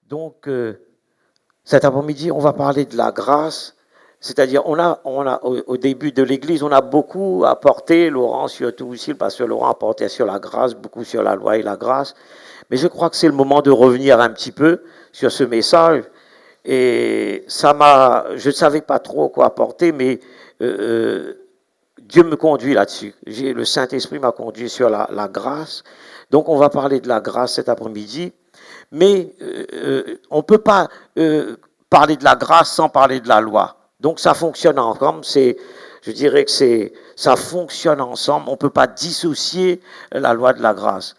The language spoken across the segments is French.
Donc, cet après-midi, on va parler de la grâce. C'est-à-dire, au début de l'Église, on a beaucoup apporté, Laurent, surtout aussi, le pasteur Laurent apportait sur la grâce, beaucoup sur la loi et la grâce. Mais je crois que c'est le moment de revenir un petit peu sur ce message. Et je ne savais pas trop quoi apporter, mais Dieu me conduit là-dessus. Le Saint-Esprit m'a conduit sur la grâce. Donc, on va parler de la grâce cet après-midi. Mais on ne peut pas parler de la grâce sans parler de la loi. Donc ça fonctionne ensemble. Je dirais que ça fonctionne ensemble. On ne peut pas dissocier la loi de la grâce.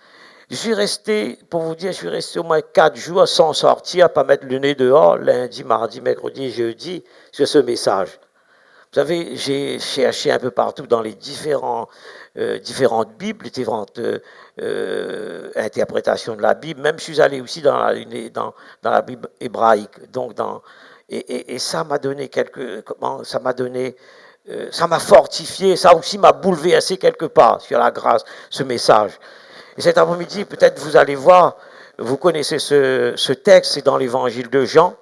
Je suis resté, pour vous dire, je suis resté au moins 4 jours sans sortir, pas mettre le nez dehors, lundi, mardi, mercredi, jeudi, sur ce message. Vous savez, j'ai cherché un peu partout dans les différentes Bibles, les différentes interprétations de la Bible. Même je suis allé aussi dans la Bible hébraïque. Et ça m'a donné ça m'a fortifié, ça aussi m'a bouleversé quelque part sur la grâce, ce message. Et cet après-midi, peut-être vous allez voir, vous connaissez ce texte, c'est dans l'évangile de Jean,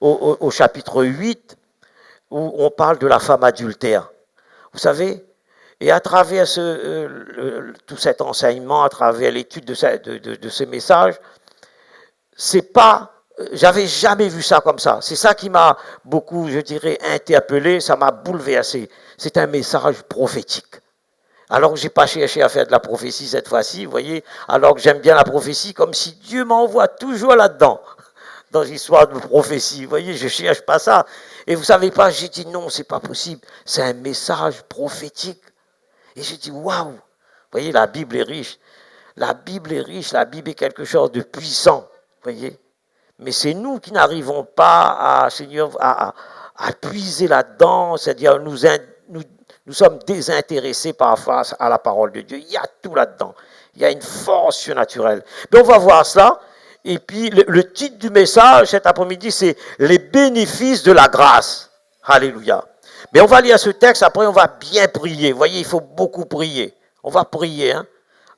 au chapitre 8, où on parle de la femme adultère. Vous savez, et à travers tout cet enseignement, à travers l'étude de ce message, c'est pas, j'avais jamais vu ça comme ça. C'est ça qui m'a beaucoup, je dirais, interpellé, ça m'a bouleversé. C'est un message prophétique. Alors que j'ai pas cherché à faire de la prophétie cette fois-ci, vous voyez, alors que j'aime bien la prophétie, comme si Dieu m'envoie toujours là-dedans, dans l'histoire de prophétie. Vous voyez, je cherche pas ça. Et vous savez pas, j'ai dit non, c'est pas possible. C'est un message prophétique. Et j'ai dit waouh. Vous voyez, la Bible est riche. La Bible est riche, la Bible est quelque chose de puissant. Vous voyez. Mais c'est nous qui n'arrivons pas Seigneur, à puiser là-dedans, c'est-à-dire nous sommes désintéressés parfois à la parole de Dieu. Il y a tout là-dedans. Il y a une force surnaturelle. Mais on va voir cela. Et puis le titre du message cet après-midi, c'est les bénéfices de la grâce. Alléluia. Mais on va lire ce texte, après on va bien prier. Vous voyez, il faut beaucoup prier. On va prier. Hein?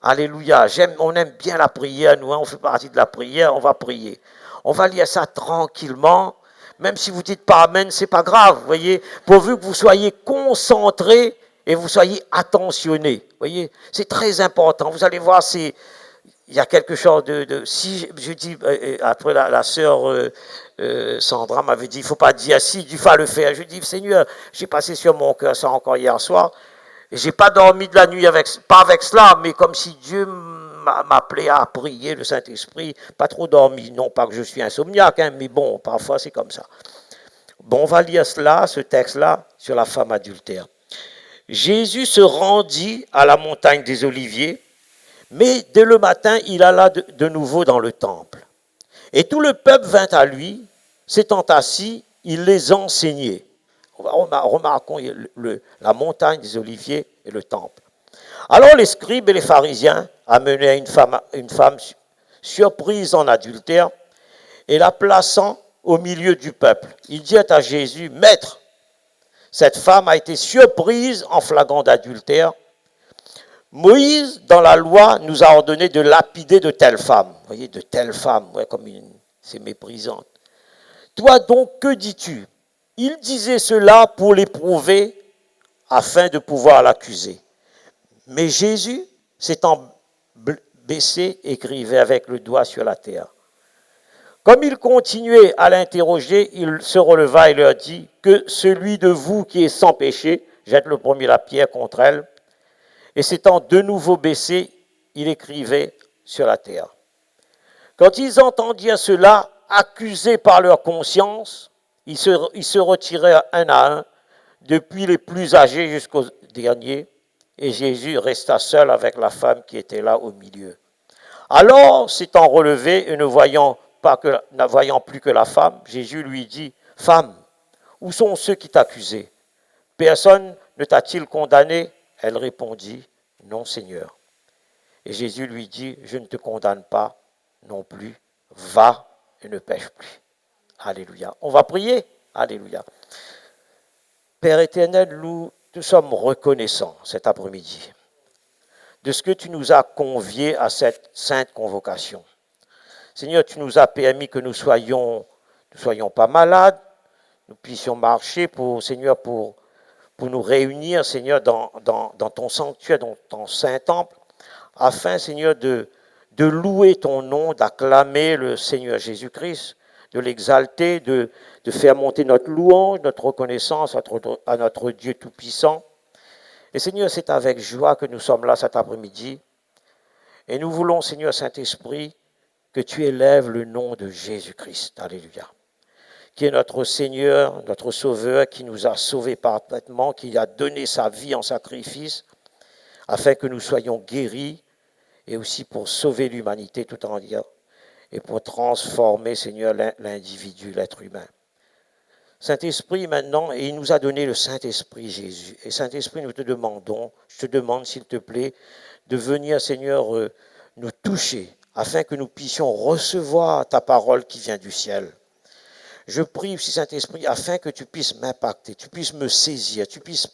Alléluia. On aime bien la prière, nous, hein? On fait partie de la prière, on va prier. On va lire ça tranquillement. Même si vous dites pas Amen, c'est pas grave, vous voyez, pourvu que vous soyez concentrés et vous soyez attentionnés. Vous voyez, c'est très important. Vous allez voir, il y a quelque chose si je dis, après la sœur Sandra m'avait dit, il ne faut pas dire si, il faut le faire. Je dis, Seigneur, j'ai passé sur mon cœur ça encore hier soir. J'ai pas dormi de la nuit pas avec cela, mais comme si Dieu m'appelait à prier, le Saint-Esprit, pas trop dormi. Non pas que je suis insomniaque, hein, mais bon, parfois c'est comme ça. Bon, on va lire cela, ce texte-là, sur la femme adultère. Jésus se rendit à la montagne des Oliviers, mais dès le matin, il alla de nouveau dans le temple. Et tout le peuple vint à lui, s'étant assis, il les enseignait. Remarquons la montagne des Oliviers et le temple. Alors les scribes et les pharisiens amenaient une femme surprise en adultère et la plaçant au milieu du peuple. Ils dirent à Jésus, Maître, cette femme a été surprise en flagrant d'adultère. Moïse, dans la loi, nous a ordonné de lapider de telles femmes. Vous voyez, de telles femmes, ouais, c'est méprisant. Toi donc, que dis-tu? Il disait cela pour l'éprouver afin de pouvoir l'accuser. Mais Jésus, s'étant baissé, écrivait avec le doigt sur la terre. Comme il continuait à l'interroger, il se releva et leur dit, que celui de vous qui est sans péché jette le premier la pierre contre elle. Et s'étant de nouveau baissé, il écrivait sur la terre. Quand ils entendirent cela, accusés par leur conscience, ils se retirèrent un à un, depuis les plus âgés jusqu'aux derniers, et Jésus resta seul avec la femme qui était là au milieu. Alors, s'étant relevé et ne voyant plus que la femme, Jésus lui dit, « Femme, où sont ceux qui t'accusaient? Personne ne t'a-t-il condamné ?» Elle répondit, « Non, Seigneur. » Et Jésus lui dit, « Je ne te condamne pas non plus. Va et ne pêche plus. » Alléluia. On va prier. Alléluia. Père éternel, nous sommes reconnaissants cet après-midi de ce que tu nous as conviés à cette sainte convocation. Seigneur, tu nous as permis que nous soyons pas malades, nous puissions marcher Seigneur, pour nous réunir, Seigneur, dans ton sanctuaire, dans ton saint temple, afin, Seigneur, de louer ton nom, d'acclamer le Seigneur Jésus-Christ, de l'exalter, de faire monter notre louange, notre reconnaissance à notre Dieu Tout-Puissant. Et Seigneur, c'est avec joie que nous sommes là cet après-midi. Et nous voulons, Seigneur Saint-Esprit, que tu élèves le nom de Jésus-Christ. Alléluia. Qui est notre Seigneur, notre Sauveur, qui nous a sauvés parfaitement, qui a donné sa vie en sacrifice, afin que nous soyons guéris, et aussi pour sauver l'humanité tout entière, et pour transformer, Seigneur, l'individu, l'être humain. Saint-Esprit, maintenant, et il nous a donné le Saint-Esprit, Jésus. Et Saint-Esprit, je te demande, s'il te plaît, de venir, Seigneur, nous toucher, afin que nous puissions recevoir ta parole qui vient du ciel. Je prie aussi, Saint-Esprit, afin que tu puisses m'impacter, tu puisses me saisir, tu puisses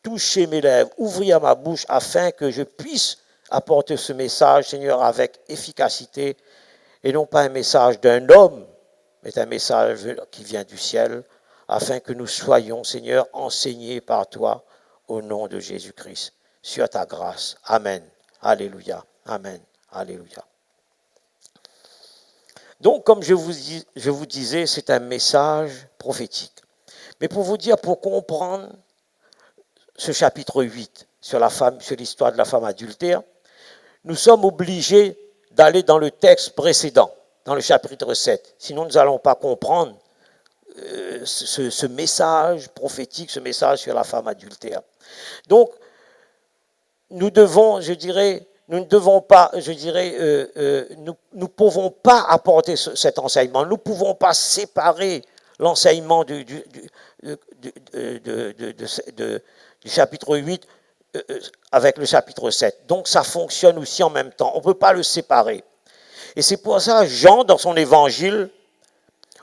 toucher mes lèvres, ouvrir ma bouche, afin que je puisse apporter ce message, Seigneur, avec efficacité, et non pas un message d'un homme, mais un message qui vient du ciel, afin que nous soyons, Seigneur, enseignés par toi, au nom de Jésus-Christ, sur ta grâce. Amen. Alléluia. Amen. Alléluia. Donc, comme je vous disais, c'est un message prophétique. Mais pour vous dire, pour comprendre ce chapitre 8 sur l'histoire de la femme adultère, nous sommes obligés d'aller dans le texte précédent, dans le chapitre 7. Sinon, nous n'allons pas comprendre ce message prophétique, ce message sur la femme adultère. Donc, nous ne pouvons pas apporter cet enseignement. Nous ne pouvons pas séparer l'enseignement du chapitre 8 avec le chapitre 7. Donc ça fonctionne aussi en même temps. On ne peut pas le séparer. Et c'est pour ça, Jean, dans son évangile,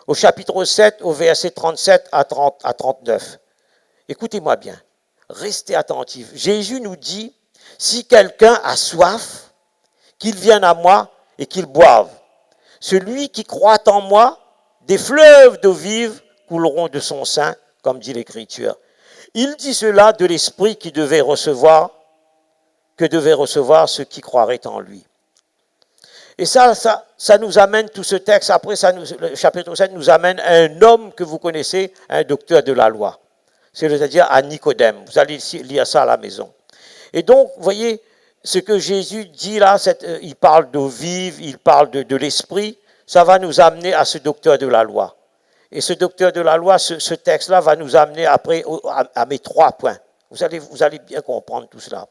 au chapitre 7, au verset 37 à 39. Écoutez-moi bien, restez attentifs. Jésus nous dit, si quelqu'un a soif, qu'il vienne à moi et qu'il boive. Celui qui croit en moi, des fleuves d'eau vive couleront de son sein, comme dit l'Écriture. Il dit cela de l'Esprit que devait recevoir ceux qui croiraient en lui. Et ça nous amène, tout ce texte, après, le chapitre 7 nous amène à un homme que vous connaissez, un docteur de la loi. C'est-à-dire à Nicodème. Vous allez lire ça à la maison. Et donc, vous voyez, ce que Jésus dit là, il parle d'eau vive, il parle de l'esprit, ça va nous amener à ce docteur de la loi. Et ce docteur de la loi, ce texte-là va nous amener après à mes 3 points. Vous allez bien comprendre tout cela.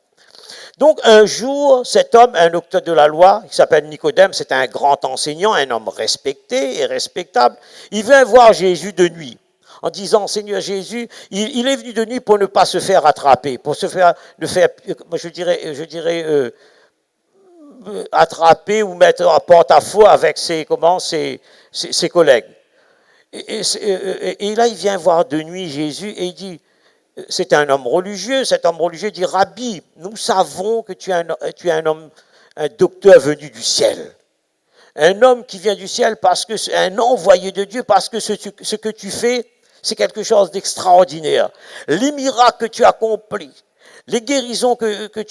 Donc un jour, cet homme, un docteur de la loi, qui s'appelle Nicodème, c'est un grand enseignant, un homme respecté et respectable, il vient voir Jésus de nuit, en disant, Seigneur Jésus, il est venu de nuit pour ne pas se faire attraper, pour attraper ou mettre en porte-à-faux avec ses collègues. Et là, il vient voir de nuit Jésus et il dit, c'est un homme religieux, cet homme religieux dit, Rabbi, nous savons que tu es un docteur venu du ciel. Un homme qui vient du ciel parce que c'est un envoyé de Dieu, parce que ce que tu fais, c'est quelque chose d'extraordinaire. Les miracles que tu accomplis, les guérisons que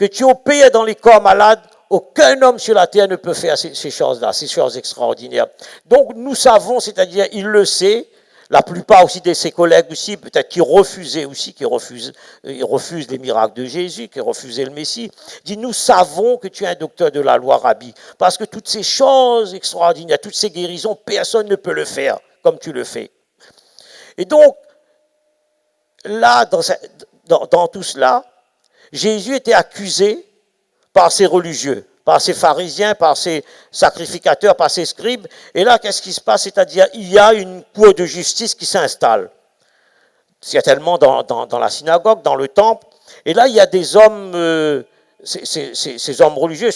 tu opères dans les corps malades, aucun homme sur la terre ne peut faire ces choses-là, ces choses extraordinaires. Donc nous savons, c'est-à-dire il le sait, la plupart aussi de ses collègues aussi, peut-être qui refusaient aussi, qui refusent les miracles de Jésus, qui refusaient le Messie, dit, nous savons que tu es un docteur de la loi, Rabbi, parce que toutes ces choses extraordinaires, toutes ces guérisons, personne ne peut le faire comme tu le fais. Et donc, là, dans tout cela, Jésus était accusé par ces religieux, par ces pharisiens, par ces sacrificateurs, par ces scribes. Et là, qu'est-ce qui se passe? C'est-à-dire, il y a une cour de justice qui s'installe, certainement dans la synagogue, dans le temple. Et là, il y a des hommes, ces hommes religieux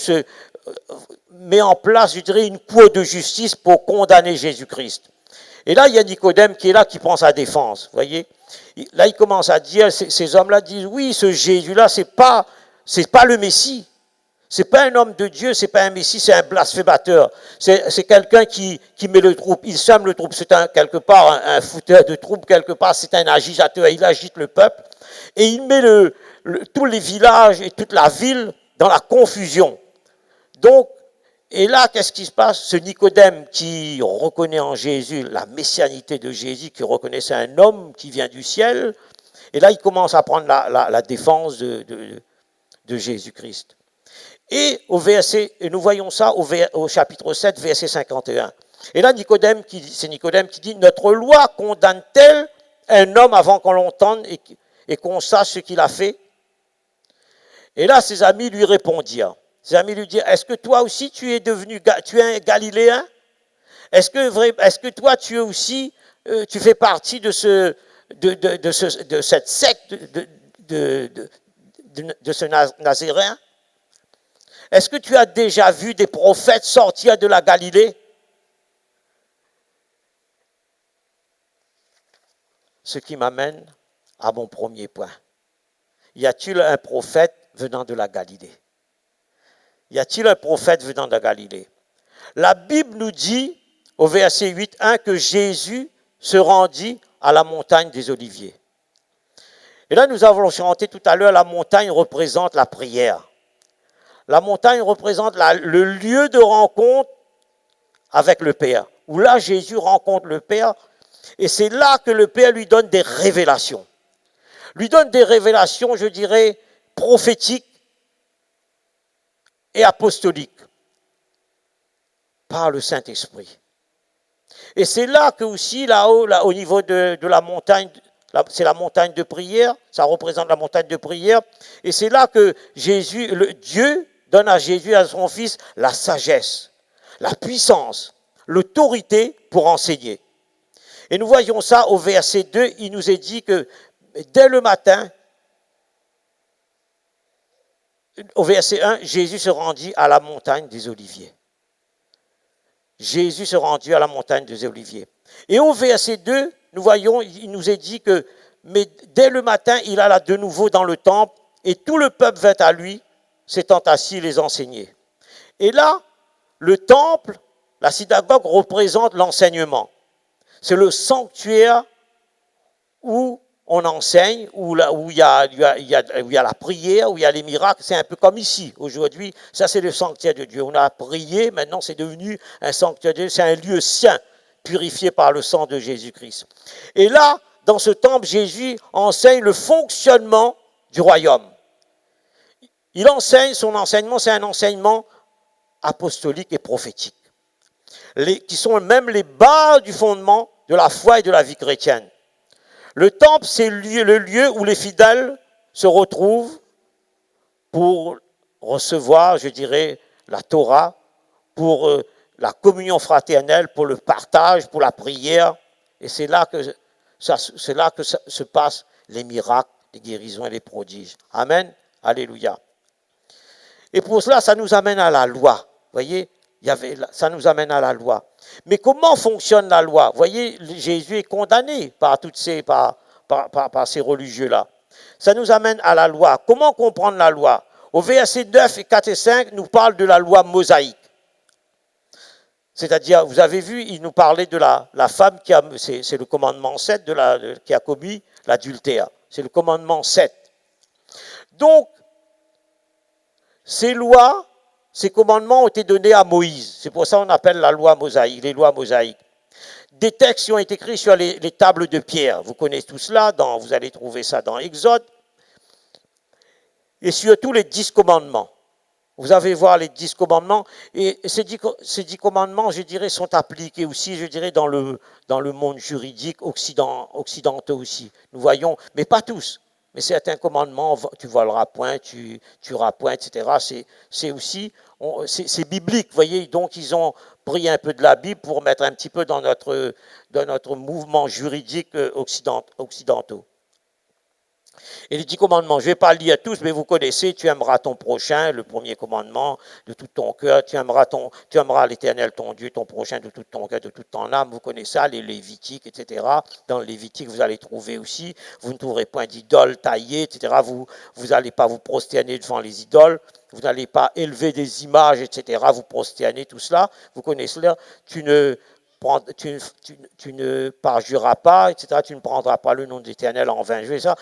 mettent en place, je dirais, une cour de justice pour condamner Jésus-Christ. Et là, il y a Nicodème qui est là, qui prend sa défense, vous voyez. Là, il commence à dire, ces hommes-là disent, oui, ce Jésus-là, c'est pas le Messie. Ce n'est pas un homme de Dieu, ce n'est pas un Messie, c'est un blasphémateur. C'est quelqu'un qui met le trouble, il sème le trouble. C'est quelque part un fouteur de trouble, quelque part c'est un agitateur, il agite le peuple. Et il met tous les villages et toute la ville dans la confusion. Donc, et là, qu'est-ce qui se passe? Ce Nicodème qui reconnaît en Jésus la messianité de Jésus, qui reconnaît c'est un homme qui vient du ciel, et là, il commence à prendre la défense de Jésus-Christ. Et nous voyons ça au chapitre 7, verset 51. Et là, c'est Nicodème qui dit, notre loi condamne-t-elle un homme avant qu'on l'entende et qu'on sache ce qu'il a fait? Et là, ses amis lui répondirent. Ses amis lui dirent, est-ce que toi aussi tu es un Galiléen? Est-ce que toi tu es aussi, tu fais partie de cette secte de ce Nazaréen? Est-ce que tu as déjà vu des prophètes sortir de la Galilée? Ce qui m'amène à mon premier point. Y a-t-il un prophète venant de la Galilée? Y a-t-il un prophète venant de la Galilée? La Bible nous dit, au verset 8.1, que Jésus se rendit à la montagne des Oliviers. Et là, nous avons chanté tout à l'heure, la montagne représente la prière. La montagne représente le lieu de rencontre avec le Père, où là, Jésus rencontre le Père, et c'est là que le Père lui donne des révélations. Lui donne des révélations, je dirais, prophétiques et apostoliques, par le Saint-Esprit. Et c'est là que aussi, là-haut, au niveau de la montagne, c'est la montagne de prière, ça représente la montagne de prière, et c'est là que Dieu donne à Jésus et à son Fils la sagesse, la puissance, l'autorité pour enseigner. Et nous voyons ça au verset 2, il nous est dit que dès le matin, au verset 1, Jésus se rendit à la montagne des Oliviers. Jésus se rendit à la montagne des Oliviers. Et au verset 2, nous voyons, il nous est dit que, mais dès le matin, il alla de nouveau dans le temple, et tout le peuple vint à lui, s'étant assis, les enseigner. Et là, le temple, la synagogue représente l'enseignement. C'est le sanctuaire où on enseigne, où il y a la prière, où il y a les miracles. C'est un peu comme ici, aujourd'hui. Ça, c'est le sanctuaire de Dieu. On a prié, maintenant c'est devenu un sanctuaire de Dieu. C'est un lieu saint, purifié par le sang de Jésus-Christ. Et là, dans ce temple, Jésus enseigne le fonctionnement du royaume. Il enseigne, son enseignement, c'est un enseignement apostolique et prophétique, qui sont même les bases du fondement de la foi et de la vie chrétienne. Le temple, c'est le lieu où les fidèles se retrouvent pour recevoir, je dirais, la Torah, pour la communion fraternelle, pour le partage, pour la prière. Et c'est là que se passent les miracles, les guérisons et les prodiges. Amen. Alléluia. Et pour cela, ça nous amène à la loi. Vous voyez, ça nous amène à la loi. Mais comment fonctionne la loi? Vous voyez, Jésus est condamné par ces religieux-là. Ça nous amène à la loi. Comment comprendre la loi? Au verset 9 et 4 et 5, nous parle de la loi mosaïque. C'est-à-dire, vous avez vu, il nous parlait de la femme c'est le commandement 7 qui a commis l'adultère. C'est le commandement 7. Donc, ces lois, ces commandements ont été donnés à Moïse. C'est pour ça qu'on appelle la loi mosaïque, les lois mosaïques. Des textes qui ont été écrits sur les tables de pierre. Vous connaissez tout cela, vous allez trouver ça dans Exode. Et surtout les 10 commandements. Vous allez voir les 10 commandements. Et ces 10 commandements, je dirais, sont appliqués aussi, je dirais, dans le monde juridique occidentaux aussi. Nous voyons, mais pas tous. Mais certains commandements, tu voleras point, tu tueras point, etc. C'est biblique, vous voyez. Donc, ils ont pris un peu de la Bible pour mettre un petit peu dans notre mouvement juridique occidentaux. Et les 10 commandements, je ne vais pas le lire tous, mais vous connaissez, tu aimeras ton prochain, le premier commandement, de tout ton cœur, tu aimeras l'Éternel ton Dieu, ton prochain de tout ton cœur, de toute ton âme, vous connaissez ça, les Lévitiques, etc. Dans le Lévitique, vous allez trouver aussi, vous ne trouverez point d'idoles taillées, etc. Vous n'allez pas vous prosterner devant les idoles, vous n'allez pas élever des images, etc. Vous prosterner, tout cela, vous connaissez cela, tu ne parjureras pas, etc. Tu ne prendras pas le nom de l'Éternel en vain. Ça.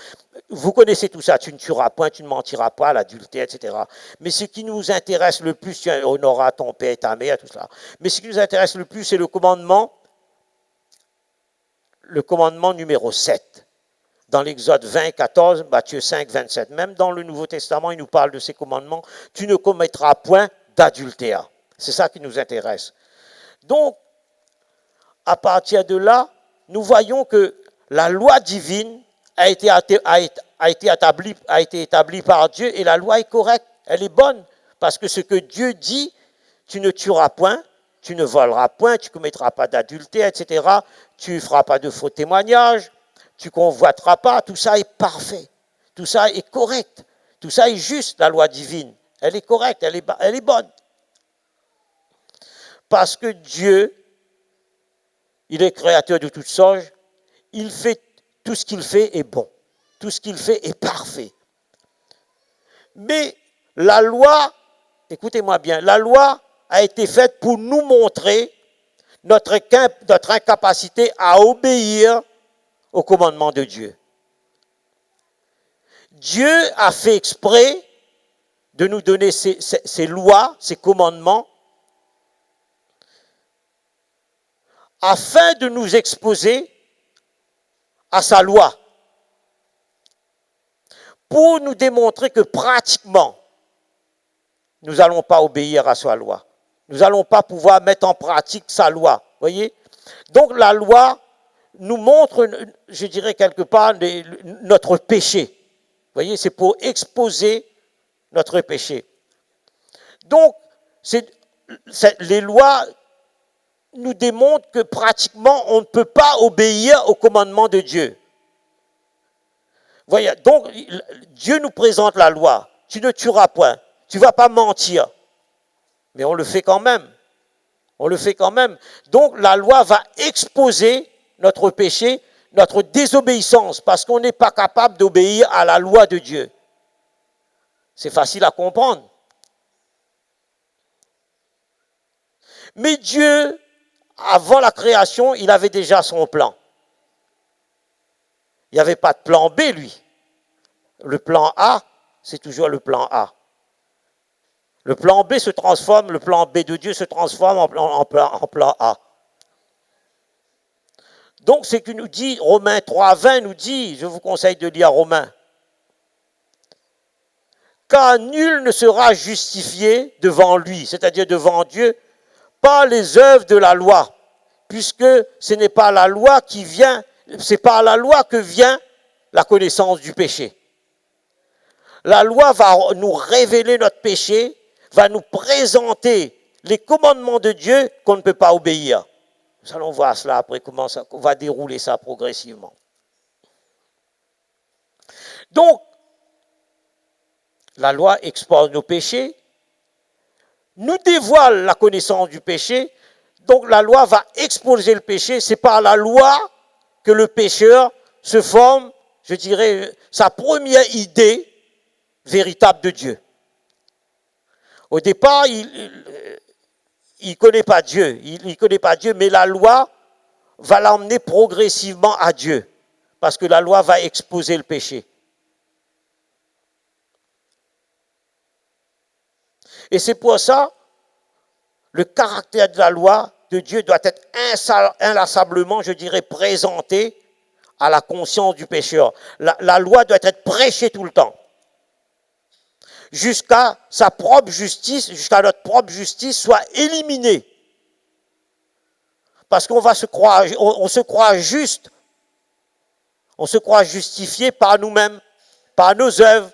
Vous connaissez tout ça. Tu ne tueras point, tu ne mentiras pas, l'adultère, etc. Mais ce qui nous intéresse le plus, tu honoreras ton père et ta mère, tout cela. Mais ce qui nous intéresse le plus, c'est le commandement numéro 7. Dans l'Exode 20, 14, Matthieu 5, 27. Même dans le Nouveau Testament, il nous parle de ces commandements. Tu ne commettras point d'adultère. C'est ça qui nous intéresse. Donc, à partir de là, nous voyons que la loi divine a été établie par Dieu et la loi est correcte, elle est bonne. Parce que ce que Dieu dit, tu ne tueras point, tu ne voleras point, tu ne commettras pas d'adultère, etc. Tu ne feras pas de faux témoignages, tu ne convoiteras pas, tout ça est parfait. Tout ça est correct. Tout ça est juste, la loi divine. Elle est correcte, elle est bonne. Parce que Dieu, il est créateur de toutes choses. Il fait tout ce qu'il fait est bon. Tout ce qu'il fait est parfait. Mais la loi, écoutez-moi bien, la loi a été faite pour nous montrer notre incapacité à obéir au commandement de Dieu. Dieu a fait exprès de nous donner ces lois, ces commandements, afin de nous exposer à sa loi, pour nous démontrer que pratiquement, nous n'allons pas obéir à sa loi. Nous n'allons pas pouvoir mettre en pratique sa loi. Voyez? Donc la loi nous montre, je dirais quelque part, notre péché. Voyez? C'est pour exposer notre péché. Donc, les lois nous démontre que pratiquement on ne peut pas obéir au commandement de Dieu. Voyez, donc Dieu nous présente la loi. Tu ne tueras point, tu ne vas pas mentir. Mais on le fait quand même. On le fait quand même. Donc la loi va exposer notre péché, notre désobéissance, parce qu'on n'est pas capable d'obéir à la loi de Dieu. C'est facile à comprendre. Mais Dieu, avant la création, il avait déjà son plan. Il n'y avait pas de plan B, lui. Le plan A, c'est toujours le plan A. Le plan B se transforme, le plan B de Dieu se transforme en plan A. Donc, ce que nous dit Romains 3,20 nous dit, je vous conseille de lire Romains, car nul ne sera justifié devant lui, c'est-à-dire devant Dieu, par les œuvres de la loi, puisque ce n'est pas la loi qui vient, c'est par la loi que vient la connaissance du péché. La loi va nous révéler notre péché, va nous présenter les commandements de Dieu qu'on ne peut pas obéir. Nous allons voir cela après, comment on va dérouler ça progressivement. Donc, la loi expose nos péchés, nous dévoile la connaissance du péché, donc la loi va exposer le péché. C'est par la loi que le pécheur se forme, je dirais, sa première idée véritable de Dieu. Au départ, il ne connaît pas Dieu, mais la loi va l'emmener progressivement à Dieu, parce que la loi va exposer le péché. Et c'est pour ça, le caractère de la loi de Dieu doit être inlassablement, je dirais, présenté à la conscience du pécheur. La loi doit être prêchée tout le temps. Jusqu'à sa propre justice, jusqu'à notre propre justice soit éliminée. Parce qu'on va se croire, on se croit juste, on se croit justifié par nous-mêmes, par nos œuvres,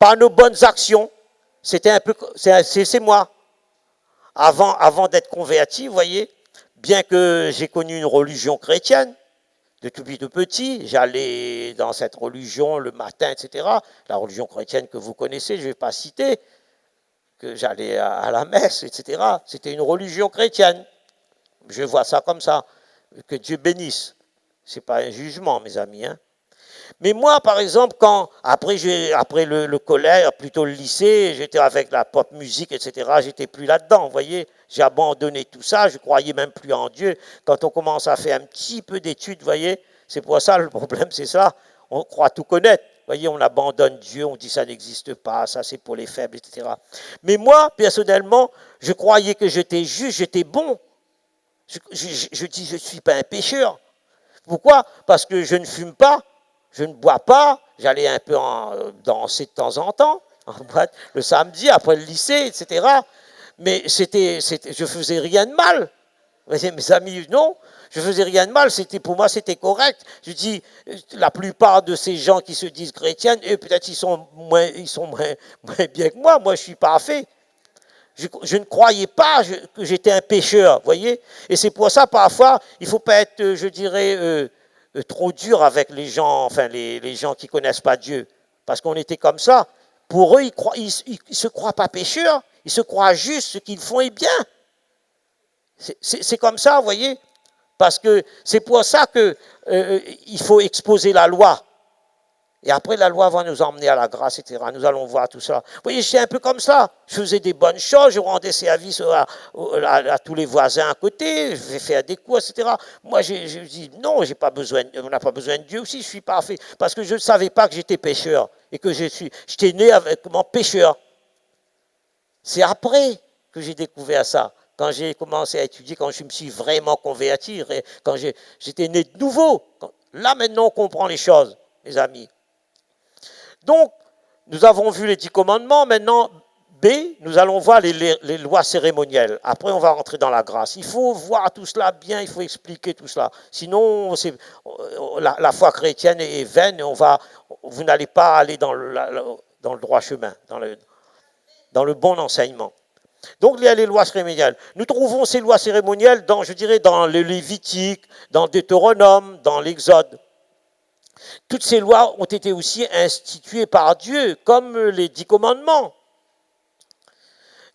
par nos bonnes actions. C'était un peu, c'est moi. Avant d'être converti, vous voyez, bien que j'ai connu une religion chrétienne, De tout petit, j'allais dans cette religion le matin, etc. La religion chrétienne que vous connaissez, je ne vais pas citer, que j'allais à la messe, etc. C'était une religion chrétienne. Je vois ça comme ça. Que Dieu bénisse. Ce n'est pas un jugement, mes amis. Hein. Mais moi, par exemple, après le collège, plutôt le lycée, j'étais avec la pop musique, etc., j'étais plus là-dedans, vous voyez. J'ai abandonné tout ça, je croyais même plus en Dieu. Quand on commence à faire un petit peu d'études, vous voyez, c'est pour ça, le problème, c'est ça. On croit tout connaître. Vous voyez, on abandonne Dieu, on dit ça n'existe pas, ça c'est pour les faibles, etc. Mais moi, personnellement, je croyais que j'étais juste, j'étais bon. Je dis, je ne suis pas un pécheur. Pourquoi? Parce que je ne fume pas, je ne bois pas, j'allais un peu danser de temps en temps, en boîte, le samedi, après le lycée, etc. Mais je faisais rien de mal. Mes amis, non, je faisais rien de mal, pour moi c'était correct. Je dis, la plupart de ces gens qui se disent chrétiens, eux peut-être ils sont moins bien que moi je suis parfait. Je ne croyais pas que j'étais un pécheur, voyez. Et c'est pour ça, parfois, il ne faut pas être, je dirais, trop dur avec les gens, enfin, les gens qui ne connaissent pas Dieu. Parce qu'on était comme ça. Pour eux, ils ne se croient pas pécheurs, ils se croient juste, ce qu'ils font est bien. C'est comme ça, vous voyez. Parce que c'est pour ça qu'il faut exposer la loi. Et après, la loi va nous emmener à la grâce, etc. Nous allons voir tout ça. Vous voyez, j'étais un peu comme ça. Je faisais des bonnes choses, je rendais service à tous les voisins à côté, je vais faire des cours, etc. Moi, je dis, non, on n'a pas besoin de Dieu aussi, je suis parfait. Parce que je ne savais pas que j'étais pécheur et que j'étais né avec mon pécheur. C'est après que j'ai découvert ça. Quand j'ai commencé à étudier, quand je me suis vraiment converti, quand j'étais né de nouveau. Là, maintenant, on comprend les choses, mes amis. Donc, nous avons vu les 10 commandements. Maintenant, B, nous allons voir les lois cérémonielles. Après, on va rentrer dans la grâce. Il faut voir tout cela bien, il faut expliquer tout cela. Sinon, la foi chrétienne est vaine et vous n'allez pas aller dans le droit chemin, dans le bon enseignement. Donc, il y a les lois cérémonielles. Nous trouvons ces lois cérémonielles dans le Lévitique, dans le Deutéronome, dans l'Exode. Toutes ces lois ont été aussi instituées par Dieu, comme les 10 commandements.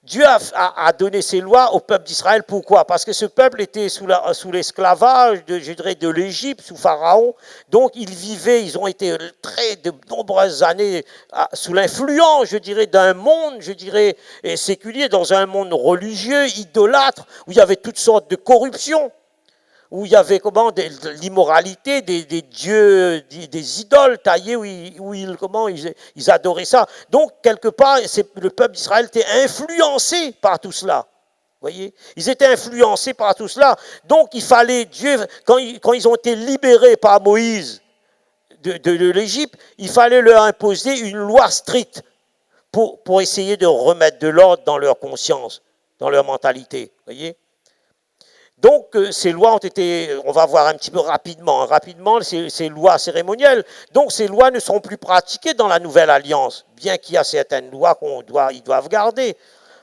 Dieu a donné ces lois au peuple d'Israël. Pourquoi? Parce que ce peuple était sous l'esclavage de l'Égypte, sous Pharaon. Donc ils ont été de nombreuses années sous l'influence, d'un monde, séculier, dans un monde religieux, idolâtre, où il y avait toutes sortes de corruption, où il y avait l'immoralité des dieux, des idoles taillées, où ils adoraient ça. Donc, quelque part, le peuple d'Israël était influencé par tout cela. Voyez, ils étaient influencés par tout cela. Donc, il fallait Dieu, quand ils ont été libérés par Moïse de l'Égypte, il fallait leur imposer une loi stricte pour essayer de remettre de l'ordre dans leur conscience, dans leur mentalité. Voyez. Donc, ces lois ont été, on va voir un petit peu rapidement, ces lois cérémonielles. Donc, ces lois ne sont plus pratiquées dans la Nouvelle Alliance, bien qu'il y a certaines lois ils doivent garder,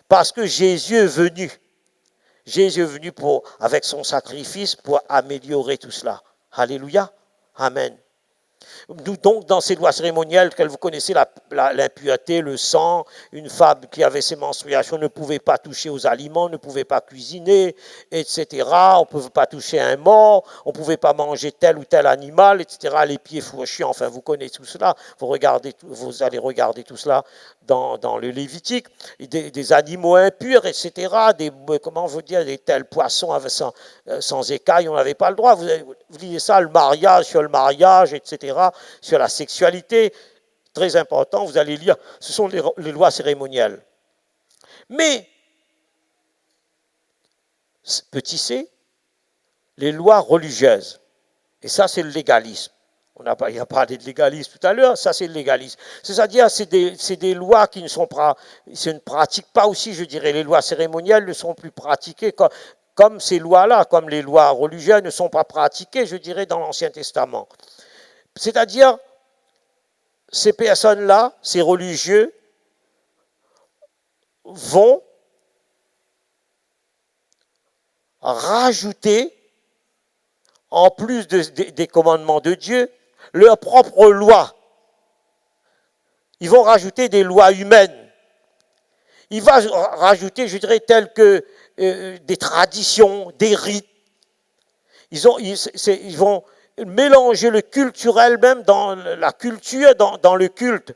parce que Jésus est venu. Jésus est venu avec son sacrifice pour améliorer tout cela. Alléluia. Amen. Donc, dans ces lois cérémonielles, vous connaissez l'impureté, le sang, une femme qui avait ses menstruations ne pouvait pas toucher aux aliments, ne pouvait pas cuisiner, etc. On ne pouvait pas toucher un mort, on ne pouvait pas manger tel ou tel animal, etc. Les pieds fourchus, enfin, vous connaissez tout cela. Vous allez regarder tout cela dans le Lévitique. Des animaux impurs, etc. Des tels poissons sans écailles, on n'avait pas le droit. Vous lisez ça, sur le mariage, etc., sur la sexualité, très important, vous allez lire, ce sont les lois cérémonielles. Mais, petit c, les lois religieuses, et ça c'est le légalisme. On a parlé de légalisme tout à l'heure, ça c'est le légalisme. C'est-à-dire, c'est des lois qui ne pratiquent pas aussi, les lois cérémonielles ne sont plus pratiquées comme ces lois-là, comme les lois religieuses ne sont pas pratiquées, dans l'Ancien Testament. C'est-à-dire, ces personnes-là, ces religieux, vont rajouter en plus des commandements de Dieu, leur propre loi. Ils vont rajouter des lois humaines. Ils vont rajouter, je dirais, telles que des traditions, des rites. Ils vont mélanger le culturel même dans la culture, dans le culte,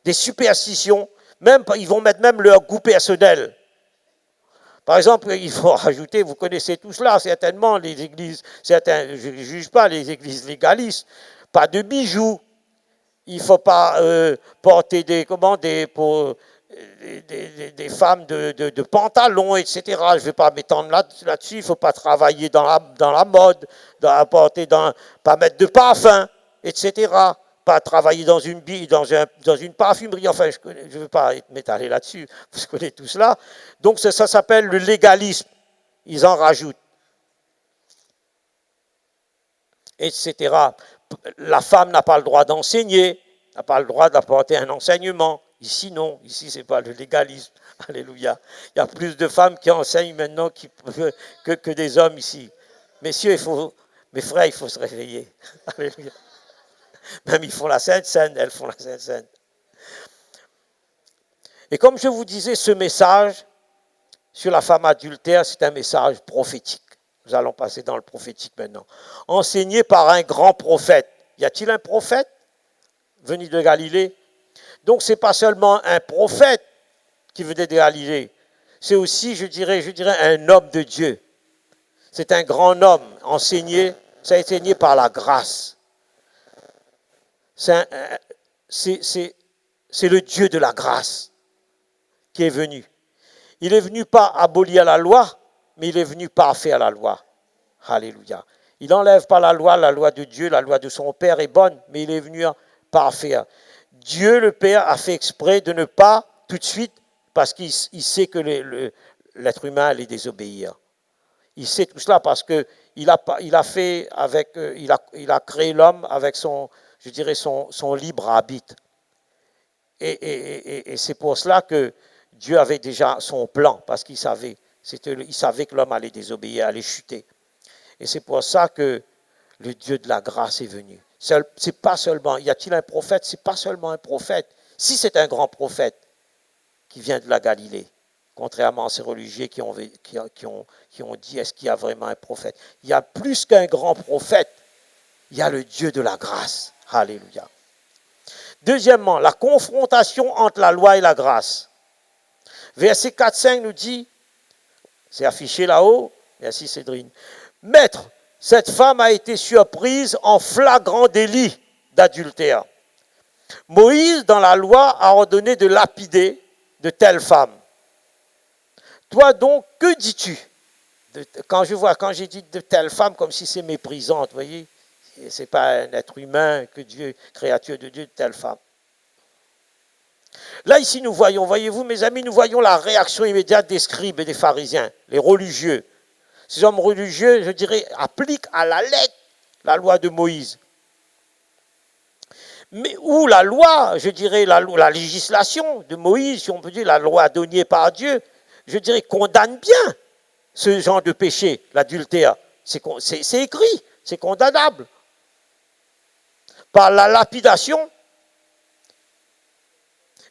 des superstitions. Même, ils vont mettre même leur goût personnel. Par exemple, il faut rajouter, vous connaissez tout cela, certainement, les églises, je ne juge pas les églises légalistes, pas de bijoux, il ne faut pas porter des femmes de pantalons, etc. Je ne vais pas m'étendre là-dessus, il ne faut pas travailler dans la mode, pas mettre de parfum, etc. Pas travailler dans une parfumerie, enfin je ne veux pas m'étaler là-dessus, vous connaissez tout cela. Donc ça s'appelle le légalisme, ils en rajoutent, etc. La femme n'a pas le droit d'enseigner, n'a pas le droit d'apporter un enseignement. Ici, non. Ici, ce n'est pas le légalisme. Alléluia. Il y a plus de femmes qui enseignent maintenant que des hommes ici. Messieurs, mes frères, il faut se réveiller. Alléluia. Même ils font la Sainte Seine, elles font la Sainte Seine. Et comme je vous disais, ce message sur la femme adultère, c'est un message prophétique. Nous allons passer dans le prophétique maintenant. Enseigné par un grand prophète. Y a-t-il un prophète venu de Galilée? Donc ce n'est pas seulement un prophète qui venait de Galilée, c'est aussi, je dirais, un homme de Dieu. C'est un grand homme enseigné, c'est enseigné par la grâce. C'est le Dieu de la grâce qui est venu. Il est venu pas abolir la loi, mais il est venu parfaire la loi. Alléluia. Il n'enlève pas la loi de Dieu, la loi de son Père est bonne, mais il est venu parfaire. Dieu le Père a fait exprès de ne pas tout de suite, parce qu'il sait que l'être humain allait désobéir. Il sait tout cela parce qu'il a créé l'homme avec son libre arbitre. Et c'est pour cela que Dieu avait déjà son plan, parce qu'il savait que l'homme allait désobéir, allait chuter. Et c'est pour ça que le Dieu de la grâce est venu. C'est pas seulement, y a-t-il un prophète? C'est pas seulement un prophète. Si c'est un grand prophète qui vient de la Galilée, contrairement à ces religieux qui ont dit, est-ce qu'il y a vraiment un prophète? Il y a plus qu'un grand prophète, il y a le Dieu de la grâce. Alléluia. Deuxièmement, la confrontation entre la loi et la grâce. Verset 4-5 nous dit, c'est affiché là-haut, merci Cédrine, Maître, cette femme a été surprise en flagrant délit d'adultère. Moïse, dans la loi, a ordonné de lapider de telle femme. Toi donc, que dis-tu? Quand j'ai dit de telle femme, comme si c'est méprisant, vous voyez, ce n'est pas un être humain que Dieu, créature de Dieu, de telle femme. Là, ici, nous voyons, voyez-vous, mes amis, nous voyons la réaction immédiate des scribes et des pharisiens, les religieux. Ces hommes religieux, je dirais, appliquent à la lettre la loi de Moïse. Mais où la loi, je dirais, la législation de Moïse, si on peut dire la loi donnée par Dieu, je dirais, condamne bien ce genre de péché, l'adultère. C'est écrit, c'est condamnable. Par la lapidation,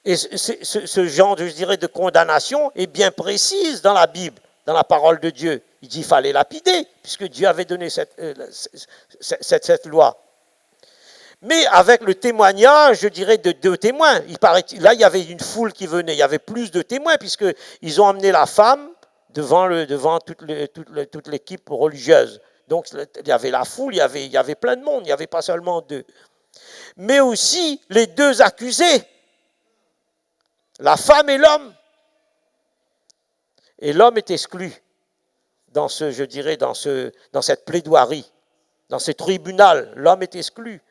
et ce genre, je dirais, de condamnation est bien précise dans la Bible, dans la parole de Dieu. Il dit qu'il fallait lapider, puisque Dieu avait donné cette loi. Mais avec le témoignage, je dirais, de 2 témoins. Là, il y avait une foule qui venait, il y avait plus de témoins, puisqu'ils ont amené la femme devant toute l'équipe religieuse. Donc, il y avait la foule, il y avait plein de monde, il n'y avait pas seulement 2. Mais aussi les 2 accusés, la femme et l'homme. Et l'homme est exclu dans cette plaidoirie, dans ce tribunal. L'homme est exclu.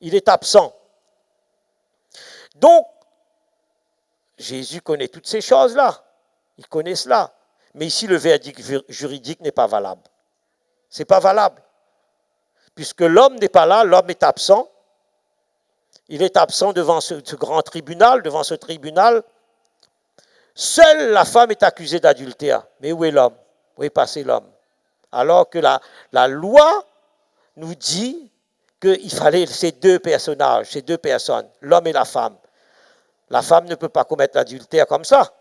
Il est absent. Donc, Jésus connaît toutes ces choses-là. Il connaît cela. Mais ici, le verdict juridique n'est pas valable. Ce n'est pas valable. Puisque l'homme n'est pas là, l'homme est absent. Il est absent devant ce grand tribunal, devant ce tribunal. Seule la femme est accusée d'adultère. Mais où est l'homme? Où est passé l'homme? Alors que la loi nous dit qu'il fallait ces deux personnages, ces deux personnes, l'homme et la femme. La femme ne peut pas commettre l'adultère comme ça.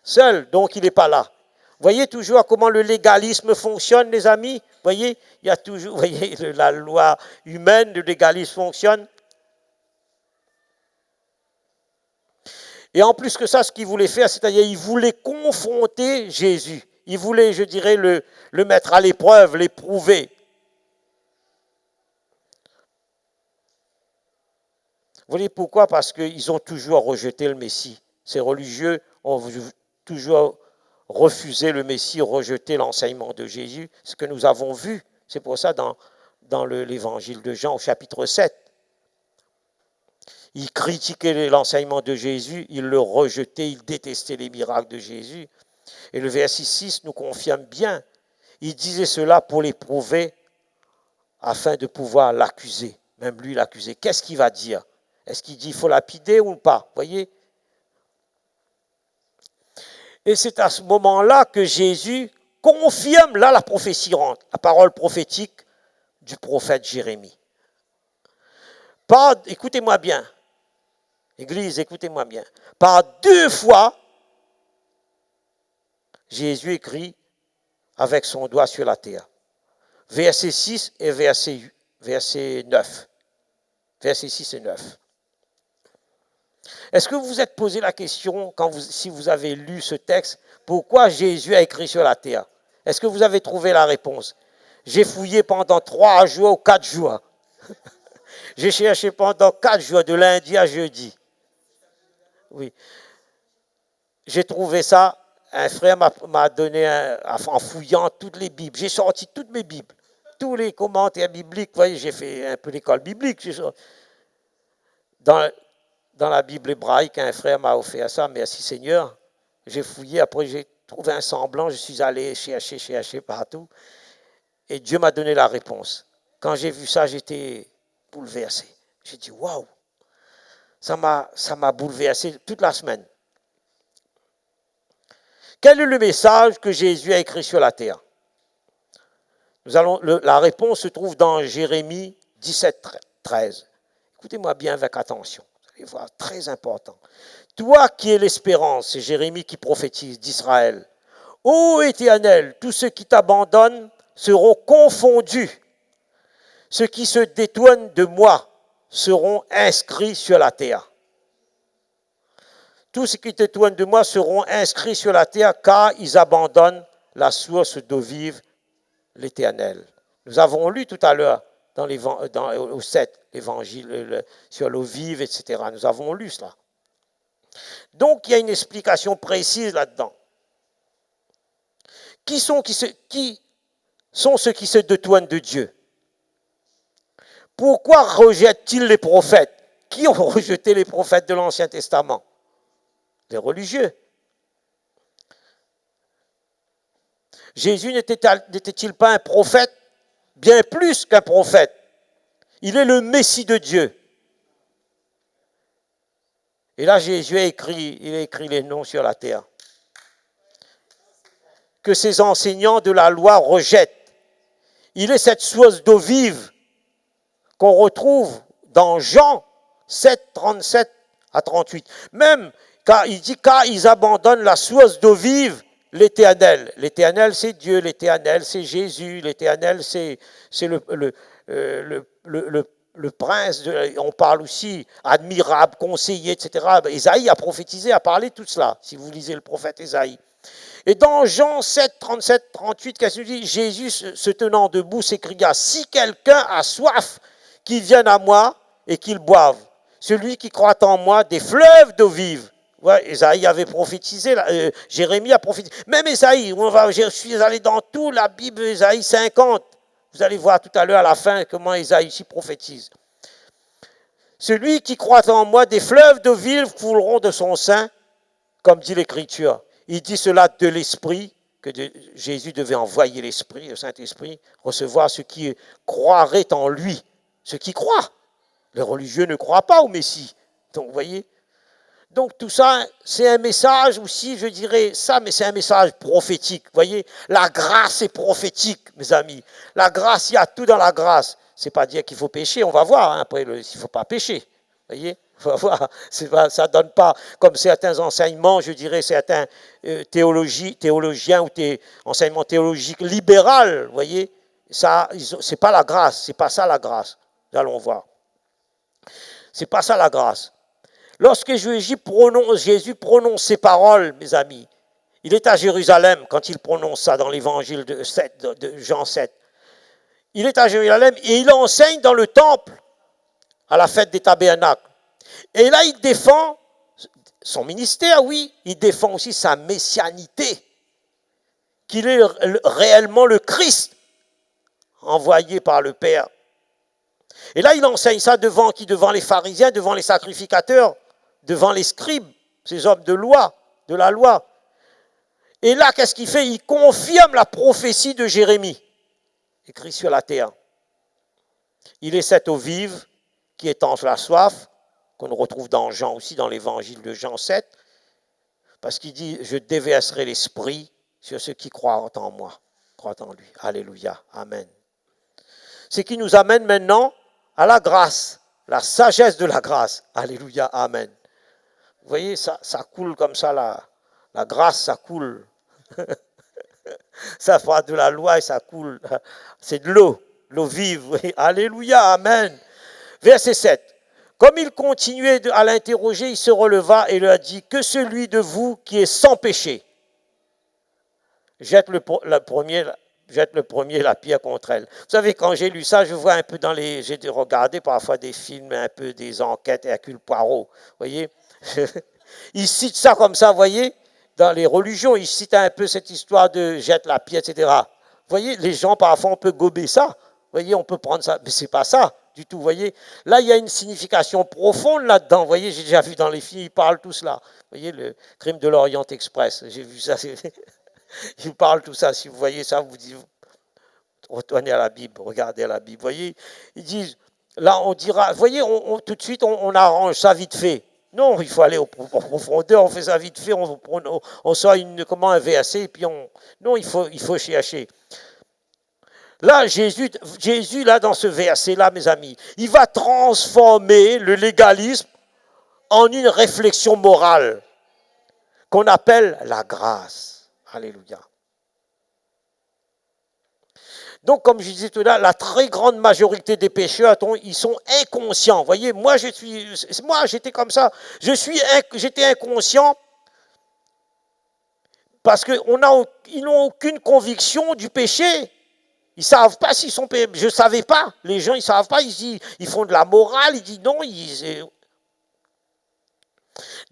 Seul, donc il n'est pas là. Voyez toujours comment le légalisme fonctionne, les amis. Voyez, il y a toujours, voyez, la loi humaine, le légalisme fonctionne. Et en plus que ça, ce qu'il voulait faire, c'est-à-dire il voulait confronter Jésus. Il voulait, je dirais, le mettre à l'épreuve, l'éprouver. Vous voyez pourquoi? Parce qu'ils ont toujours rejeté le Messie. Ces religieux ont toujours refusé le Messie, rejeté l'enseignement de Jésus, ce que nous avons vu. C'est pour ça dans l'évangile de Jean au chapitre 7. Ils critiquaient l'enseignement de Jésus, ils le rejetaient, ils détestaient les miracles de Jésus. Et le verset 6 nous confirme bien. Il disait cela pour l'éprouver afin de pouvoir l'accuser. Même lui l'accuser. Qu'est-ce qu'il va dire? Est-ce qu'il dit qu'il faut lapider ou pas? Voyez? Et c'est à ce moment-là que Jésus confirme là la prophétie rentre, la parole prophétique du prophète Jérémie. Écoutez-moi bien, Église, écoutez-moi bien. Par 2 fois, Jésus écrit avec son doigt sur la terre. Verset 6 et verset 9. Verset 6 et 9. Est-ce que vous vous êtes posé la question, si vous avez lu ce texte, pourquoi Jésus a écrit sur la terre? Est-ce que vous avez trouvé la réponse? J'ai fouillé pendant 3 jours ou 4 jours. J'ai cherché pendant 4 jours, de lundi à jeudi. Oui. J'ai trouvé ça, un frère m'a donné, en fouillant toutes les Bibles. J'ai sorti toutes mes Bibles, tous les commentaires bibliques. Vous voyez, j'ai fait un peu l'école biblique. Dans la Bible hébraïque, un frère m'a offert ça, merci Seigneur. J'ai fouillé, après j'ai trouvé un semblant, je suis allé chercher partout. Et Dieu m'a donné la réponse. Quand j'ai vu ça, j'étais bouleversé. J'ai dit, waouh, ça m'a bouleversé toute la semaine. Quel est le message que Jésus a écrit sur la terre? La réponse se trouve dans Jérémie 17, 13. Écoutez-moi bien avec attention. Vous allez voir, très important. Toi qui es l'espérance, c'est Jérémie qui prophétise d'Israël. Ô Éternel, tous ceux qui t'abandonnent seront confondus. Ceux qui se détournent de moi seront inscrits sur la terre. Tous ceux qui se détournent de moi seront inscrits sur la terre, car ils abandonnent la source d'eau vive, l'Éternel. Nous avons lu tout à l'heure au 7, l'évangile sur l'eau vive, etc. Nous avons lu cela. Donc, il y a une explication précise là-dedans. Qui sont ceux qui se détournent de Dieu? Pourquoi rejettent-ils les prophètes? Qui ont rejeté les prophètes de l'Ancien Testament? Les religieux. Jésus n'était-il pas un prophète? Bien plus qu'un prophète. Il est le Messie de Dieu. Et là, Jésus a écrit les noms sur la terre. Que ces enseignants de la loi rejettent. Il est cette source d'eau vive qu'on retrouve dans Jean 7, 37 à 38. Même, il dit, car ils abandonnent la source d'eau vive, l'Éternel. L'Éternel, c'est Dieu. L'Éternel, c'est Jésus. L'Éternel, c'est le prince. On parle aussi admirable, conseiller, etc. Ésaïe a prophétisé, a parlé de tout cela, si vous lisez le prophète Ésaïe. Et dans Jean 7, 37, 38, qu'est-ce qu'il dit? Jésus, se tenant debout, s'écria, si quelqu'un a soif, qu'il vienne à moi et qu'il boive. Celui qui croit en moi, des fleuves d'eau vive. Ouais, Ésaïe avait prophétisé, Jérémie a prophétisé. Même Ésaïe, je suis allé dans toute la Bible, Ésaïe 50. Vous allez voir tout à l'heure à la fin comment Ésaïe ici prophétise. Celui qui croit en moi, des fleuves d'eau vive couleront de son sein, comme dit l'Écriture. Il dit cela de l'Esprit, que Jésus devait envoyer l'Esprit, le Saint-Esprit, recevoir ceux qui croiraient en lui. Ceux qui croient. Les religieux ne croient pas au Messie. Donc, vous voyez. Donc tout ça, c'est un message aussi, je dirais ça, mais c'est un message prophétique. Vous voyez, la grâce est prophétique, mes amis. La grâce, il y a tout dans la grâce. C'est pas dire qu'il faut pécher, on va voir hein, après, il ne faut pas pécher. Vous voyez, on va voir. Pas, ça ne donne pas, comme certains enseignements, je dirais, certains théologiens ou enseignements théologiques libéraux, vous voyez, ça, c'est pas la grâce, c'est pas ça la grâce. Nous allons voir. C'est pas ça la grâce. Lorsque Jésus prononce ces paroles, mes amis, il est à Jérusalem quand il prononce ça dans l'évangile de Jean 7. Il est à Jérusalem et il enseigne dans le temple à la fête des tabernacles. Et là, il défend son ministère, oui, il défend aussi sa messianité, qu'il est réellement le Christ envoyé par le Père. Et là, il enseigne ça devant qui? Devant les pharisiens, devant les sacrificateurs, devant les scribes, ces hommes de loi, de la loi. Et là, qu'est-ce qu'il fait? Il confirme la prophétie de Jérémie, écrit sur la terre. Il est cette eau vive qui étanche la soif, qu'on retrouve dans Jean aussi, dans l'évangile de Jean 7, parce qu'il dit, je déverserai l'esprit sur ceux qui croient en moi, croient en lui. Alléluia, amen. Ce qui nous amène maintenant à la grâce, la sagesse de la grâce. Alléluia, amen. Vous voyez, ça coule comme ça, la grâce, ça coule. Ça part de la loi et ça coule. C'est de l'eau vive. Oui. Alléluia, amen. Verset 7. Comme il continuait à l'interroger, il se releva et leur dit, que celui de vous qui est sans péché jette le premier la pierre contre elle. Vous savez, quand j'ai lu ça, je vois un peu j'ai regardé parfois des films, un peu des enquêtes Hercule Poirot. Vous voyez, il cite ça comme ça, vous voyez, dans les religions, il cite un peu cette histoire de jette la pierre, etc. Vous voyez, les gens, parfois, on peut gober ça. Vous voyez, on peut prendre ça, mais c'est pas ça du tout, vous voyez. Là, il y a une signification profonde là-dedans. Vous voyez, j'ai déjà vu dans les films, ils parlent tout cela. Vous voyez, le crime de l'Orient Express, j'ai vu ça. Ils parlent tout ça. Si vous voyez ça, vous dites, retournez à la Bible, regardez à la Bible. Vous voyez, ils disent, là, on dira, vous voyez, tout de suite, on arrange ça vite fait. Non, il faut aller en profondeur, on fait ça vite fait, on sort un verset, et puis non, il faut chercher. Là, Jésus, là, dans ce verset-là, mes amis, il va transformer le légalisme en une réflexion morale qu'on appelle la grâce. Alléluia. Donc, comme je disais tout à l'heure, la très grande majorité des pécheurs, ils sont inconscients. Vous voyez, moi, j'étais comme ça. J'étais inconscient parce qu'ils n'ont aucune conviction du péché. Ils ne savent pas s'ils sont pécheurs. Je ne savais pas. Les gens, ils ne savent pas. Ils font de la morale. Ils disent non.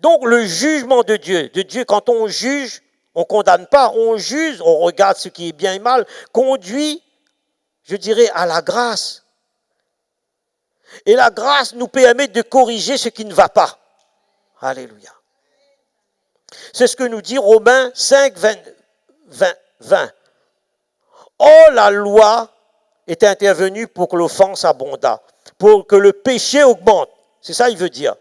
Donc, le jugement de Dieu, quand on juge, on ne condamne pas, on juge, on regarde ce qui est bien et mal, conduit, je dirais, à la grâce. Et la grâce nous permet de corriger ce qui ne va pas. Alléluia. C'est ce que nous dit Romains 5, 20. Or, la loi est intervenue pour que l'offense abondât, pour que le péché augmente. C'est ça qu'il veut dire.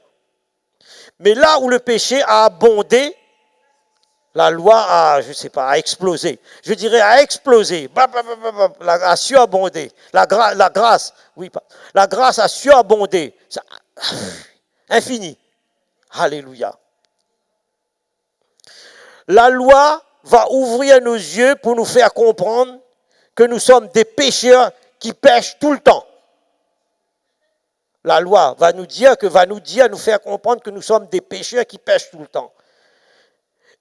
Mais là où le péché a abondé, la loi a, je ne sais pas, a explosé. Je dirais a explosé, a surabondé. La grâce, oui, la grâce a surabondé. Infini. Alléluia. La loi va ouvrir nos yeux pour nous faire comprendre que nous sommes des pécheurs qui pêchent tout le temps. La loi va nous faire comprendre que nous sommes des pécheurs qui pêchent tout le temps.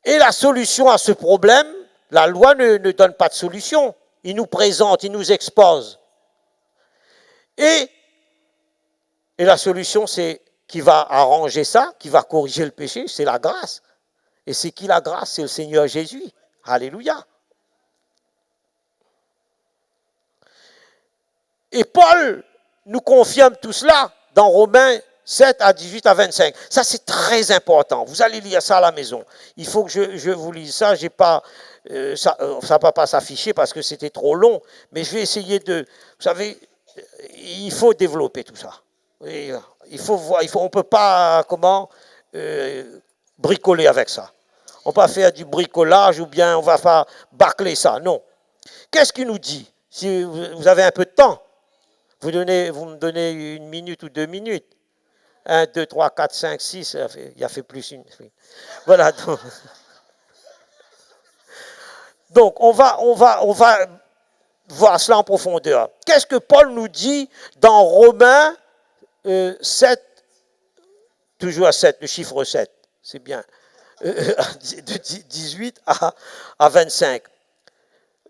Et la solution à ce problème, la loi ne donne pas de solution. Il nous présente, il nous expose. Et la solution, c'est qui va arranger ça, qui va corriger le péché, c'est la grâce. Et c'est qui la grâce? C'est le Seigneur Jésus. Alléluia. Et Paul nous confirme tout cela dans Romains 7 à 18 à 25. Ça, c'est très important. Vous allez lire ça à la maison. Il faut que je vous lise ça. J'ai pas, ça ne va pas s'afficher parce que c'était trop long. Mais je vais essayer de... Vous savez, il faut développer tout ça. Et, il faut voir. On ne peut pas... bricoler avec ça. On ne va pas faire du bricolage ou bien on ne va pas bâcler ça, non. Qu'est-ce qu'il nous dit? Si vous avez un peu de temps, vous me donnez 1 minute ou 2 minutes. 1, 2, 3, 4, 5, 6, il a fait plus une. Voilà. Donc on va voir cela en profondeur. Qu'est-ce que Paul nous dit dans Romains 7, toujours à 7, le chiffre 7, c'est bien, de 18 à 25.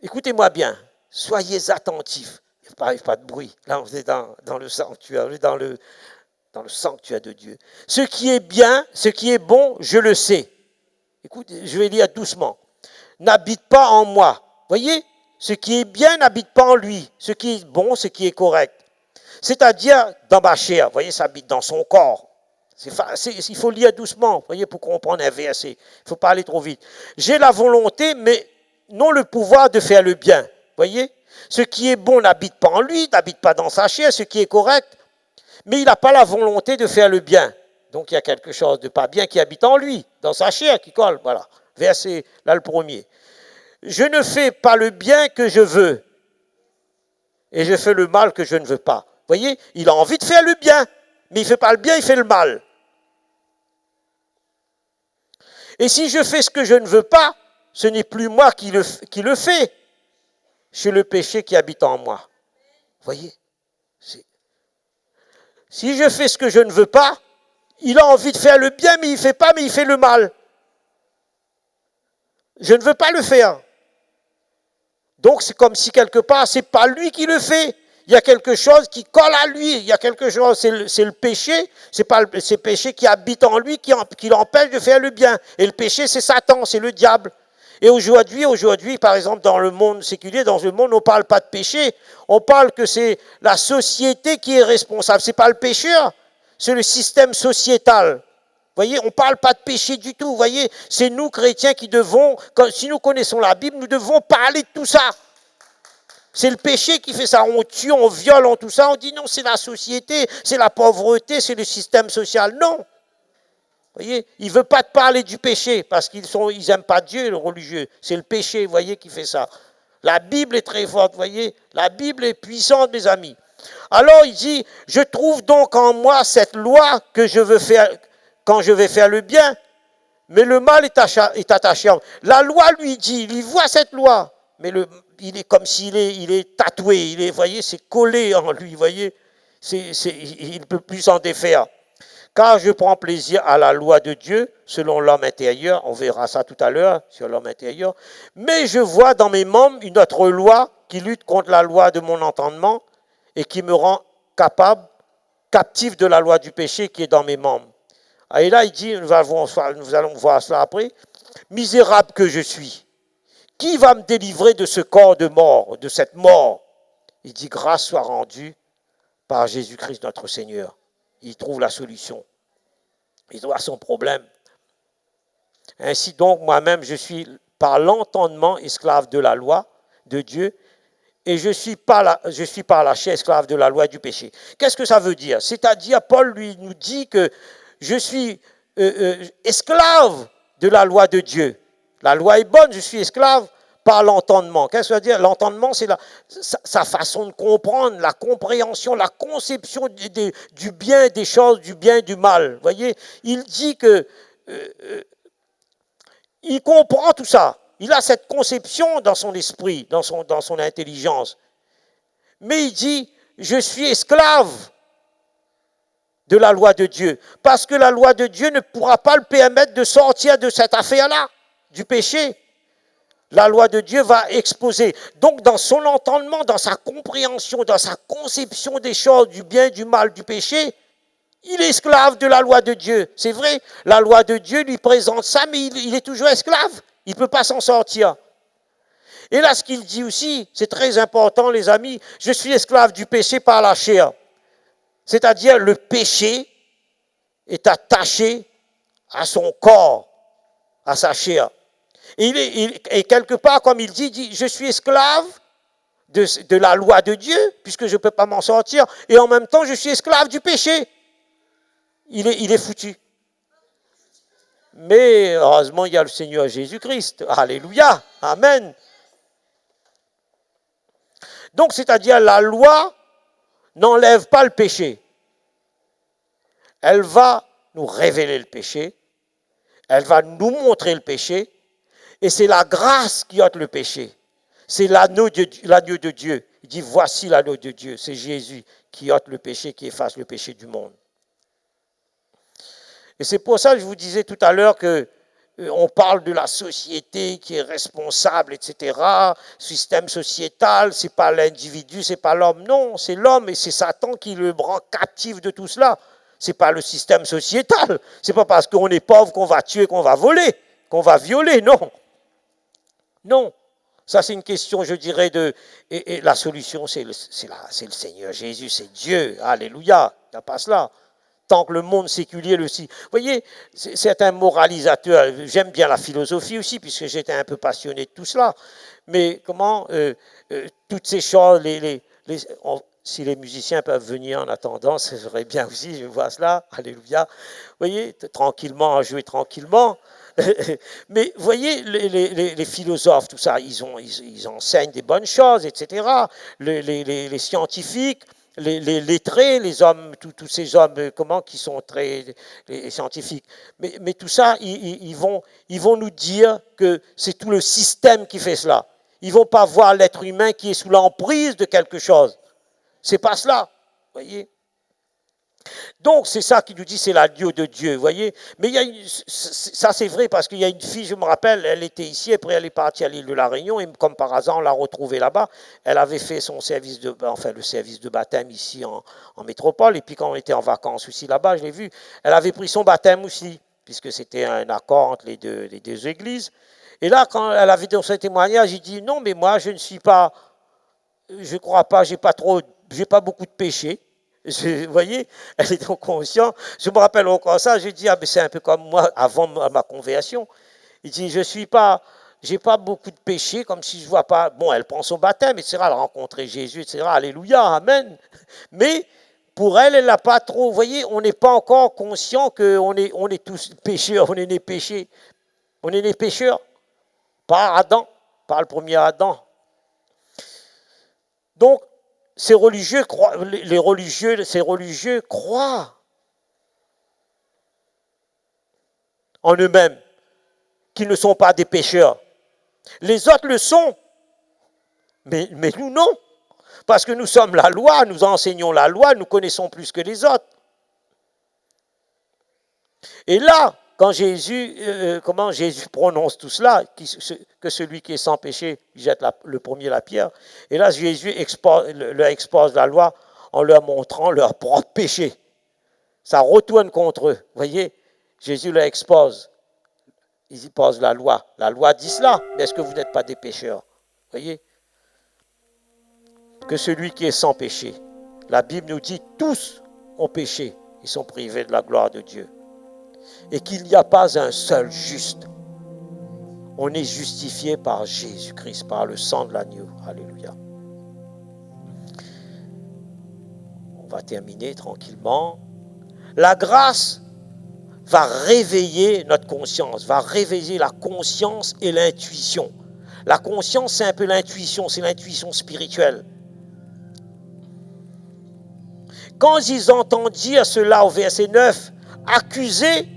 Écoutez-moi bien, soyez attentifs. Il n'y a pas de bruit. Là, on est dans le sanctuaire, on est dans le sanctuaire de Dieu. Ce qui est bien, ce qui est bon, je le sais. Écoutez, je vais lire doucement. N'habite pas en moi. Voyez, ce qui est bien n'habite pas en lui. Ce qui est bon, ce qui est correct. C'est-à-dire dans ma chair. Voyez, ça habite dans son corps. Il faut lire doucement, voyez, pour comprendre un verset. Il ne faut pas aller trop vite. J'ai la volonté, mais non le pouvoir de faire le bien. Voyez, ce qui est bon n'habite pas en lui, n'habite pas dans sa chair, ce qui est correct, mais il n'a pas la volonté de faire le bien. Donc il y a quelque chose de pas bien qui habite en lui, dans sa chair qui colle. Voilà, verset, là le premier. Je ne fais pas le bien que je veux, et je fais le mal que je ne veux pas. Voyez, il a envie de faire le bien, mais il ne fait pas le bien, il fait le mal. Et si je fais ce que je ne veux pas, ce n'est plus moi qui le fais, c'est le péché qui habite en moi. Voyez, si je fais ce que je ne veux pas, il a envie de faire le bien, mais il ne fait pas, mais il fait le mal. Je ne veux pas le faire. Donc c'est comme si quelque part, ce n'est pas lui qui le fait. Il y a quelque chose qui colle à lui. Il y a quelque chose, c'est le péché. C'est le péché qui habite en lui, qui l'empêche de faire le bien. Et le péché, c'est Satan, c'est le diable. Et aujourd'hui, par exemple, dans le monde séculier, dans le monde, on ne parle pas de péché. On parle que c'est la société qui est responsable. Ce n'est pas le pécheur, c'est le système sociétal. Vous voyez, on ne parle pas de péché du tout. Vous voyez, c'est nous, chrétiens, qui devons, si nous connaissons la Bible, nous devons parler de tout ça. C'est le péché qui fait ça. On tue, on viole, on tout ça. On dit non, c'est la société, c'est la pauvreté, c'est le système social. Non. Vous voyez, il ne veut pas te parler du péché parce qu'ils n'aiment pas Dieu, les religieux. C'est le péché, vous voyez, qui fait ça. La Bible est très forte, vous voyez. La Bible est puissante, mes amis. Alors, il dit, je trouve donc en moi cette loi que je veux faire quand je vais faire le bien, mais le mal est attaché à moi. La loi lui dit, il voit cette loi, mais il est comme s'il est tatoué, vous voyez, c'est collé en lui, vous voyez. Il ne peut plus s'en défaire. Car je prends plaisir à la loi de Dieu, selon l'homme intérieur, on verra ça tout à l'heure, sur l'homme intérieur, mais je vois dans mes membres une autre loi qui lutte contre la loi de mon entendement et qui me rend captif de la loi du péché qui est dans mes membres. Et là, il dit, nous allons voir cela après, misérable que je suis, qui va me délivrer de ce corps de mort, de cette mort? Il dit, grâce soit rendue par Jésus-Christ notre Seigneur. Il trouve la solution. Il voit son problème. Ainsi donc, moi-même, je suis par l'entendement esclave de la loi de Dieu et je suis par la chair esclave de la loi du péché. Qu'est-ce que ça veut dire? C'est-à-dire, Paul lui nous dit que je suis esclave de la loi de Dieu. La loi est bonne, je suis esclave par l'entendement. Qu'est-ce que ça veut dire? L'entendement, c'est sa façon de comprendre, la compréhension, la conception du bien des choses, du bien et du mal. Vous voyez, il dit que il comprend tout ça. Il a cette conception dans son esprit, dans son intelligence. Mais il dit, je suis esclave de la loi de Dieu. Parce que la loi de Dieu ne pourra pas le permettre de sortir de cette affaire-là, du péché. La loi de Dieu va exposer. Donc dans son entendement, dans sa compréhension, dans sa conception des choses, du bien, du mal, du péché, il est esclave de la loi de Dieu. C'est vrai, la loi de Dieu lui présente ça, mais il est toujours esclave. Il ne peut pas s'en sortir. Et là, ce qu'il dit aussi, c'est très important, les amis, je suis esclave du péché par la chair. C'est-à-dire, le péché est attaché à son corps, à sa chair. Et quelque part, comme il dit, je suis esclave de la loi de Dieu, puisque je ne peux pas m'en sortir, et en même temps, je suis esclave du péché. Il est foutu. Mais heureusement, il y a le Seigneur Jésus-Christ. Alléluia. Amen. Donc, c'est-à-dire, la loi n'enlève pas le péché. Elle va nous révéler le péché. Elle va nous montrer le péché. Et c'est la grâce qui ôte le péché. C'est l'agneau de Dieu. Il dit, voici l'agneau de Dieu. C'est Jésus qui ôte le péché, qui efface le péché du monde. Et c'est pour ça que je vous disais tout à l'heure que on parle de la société qui est responsable, etc. Système sociétal, c'est pas l'individu, c'est pas l'homme. Non, c'est l'homme et c'est Satan qui le rend captif de tout cela. C'est pas le système sociétal. C'est pas parce qu'on est pauvre qu'on va tuer, qu'on va voler, qu'on va violer. Non. Non. Ça, c'est une question, je dirais, et la solution, c'est le Seigneur Jésus, c'est Dieu. Alléluia. Il n'y a pas cela. Tant que le monde séculier le sait. Vous voyez, c'est un moralisateur. J'aime bien la philosophie aussi, puisque j'étais un peu passionné de tout cela. Mais comment, toutes ces choses, si les musiciens peuvent venir en attendant, ce serait bien aussi, je vois cela. Alléluia. Vous voyez, tranquillement, jouer tranquillement. Mais vous voyez, les philosophes, tout ça, ils enseignent des bonnes choses, etc. Les scientifiques, les lettrés, les hommes, tous ces hommes, qui sont très les scientifiques. Mais tout ça, ils vont nous dire que c'est tout le système qui fait cela. Ils ne vont pas voir l'être humain qui est sous l'emprise de quelque chose. C'est pas cela, voyez. Donc, c'est ça qui nous dit, c'est l'agneau de Dieu, vous voyez. Mais ça, c'est vrai, parce qu'il y a une fille, je me rappelle, elle était ici, après elle est partie à l'île de la Réunion, et comme par hasard, on l'a retrouvée là-bas. Elle avait fait le service de baptême ici en métropole, et puis quand on était en vacances aussi là-bas, je l'ai vue, elle avait pris son baptême aussi, puisque c'était un accord entre les deux églises. Et là, quand elle avait dans son témoignage, il dit, non, mais moi, je ne suis pas, je crois pas, j'ai pas beaucoup de péché. Vous voyez, elle est donc consciente. Je me rappelle encore ça, je dis, c'est un peu comme moi avant ma conversion. Il dit, j'ai pas beaucoup de péché, comme si je vois pas. Bon, elle prend son baptême, etc. Elle a rencontré Jésus, etc. Alléluia, amen. Mais pour elle, elle n'a pas trop. Vous voyez, on n'est pas encore conscient qu'on est tous pécheurs, on est nés péchés. On est nés pécheurs par Adam, par le premier Adam. Donc, ces religieux croient en eux-mêmes qu'ils ne sont pas des pécheurs. Les autres le sont, mais nous non. Parce que nous sommes la loi, nous enseignons la loi, nous connaissons plus que les autres. Et là, quand Jésus prononce tout cela, que celui qui est sans péché jette le premier la pierre, et là Jésus leur expose la loi en leur montrant leur propre péché. Ça retourne contre eux, vous voyez. Jésus leur expose. Ils y posent la loi. La loi dit cela, mais est-ce que vous n'êtes pas des pécheurs? Vous voyez. Que celui qui est sans péché. La Bible nous dit tous ont péché, ils sont privés de la gloire de Dieu. Et qu'il n'y a pas un seul juste. On est justifié par Jésus-Christ, par le sang de l'agneau. Alléluia. On va terminer tranquillement. La grâce va réveiller notre conscience, va réveiller la conscience et l'intuition. La conscience, c'est un peu l'intuition, c'est l'intuition spirituelle. Quand ils entendent dire cela au verset 9, accusés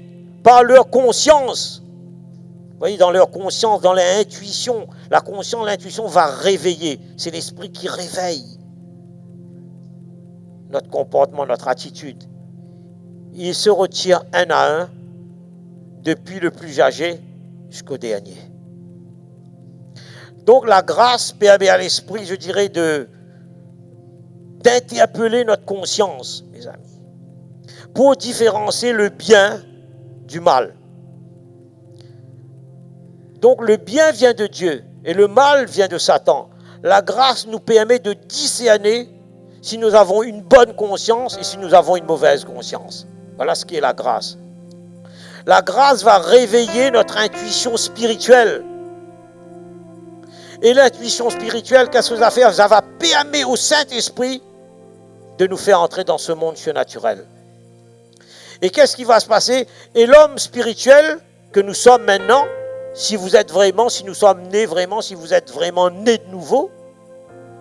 par leur conscience. Vous voyez, dans leur conscience, dans leur intuition, la conscience, l'intuition va réveiller. C'est l'esprit qui réveille notre comportement, notre attitude. Il se retire un à un, depuis le plus âgé jusqu'au dernier. Donc la grâce permet à l'esprit, je dirais, d'interpeller notre conscience, mes amis, pour différencier le bien du mal. Donc le bien vient de Dieu et le mal vient de Satan. La grâce nous permet de discerner si nous avons une bonne conscience et si nous avons une mauvaise conscience. Voilà ce qu'est la grâce. La grâce va réveiller notre intuition spirituelle. Et l'intuition spirituelle, qu'est-ce que ça va faire? Ça va permettre au Saint-Esprit de nous faire entrer dans ce monde surnaturel. Et qu'est-ce qui va se passer? Et l'homme spirituel que nous sommes maintenant, si nous sommes nés vraiment, si vous êtes vraiment nés de nouveau,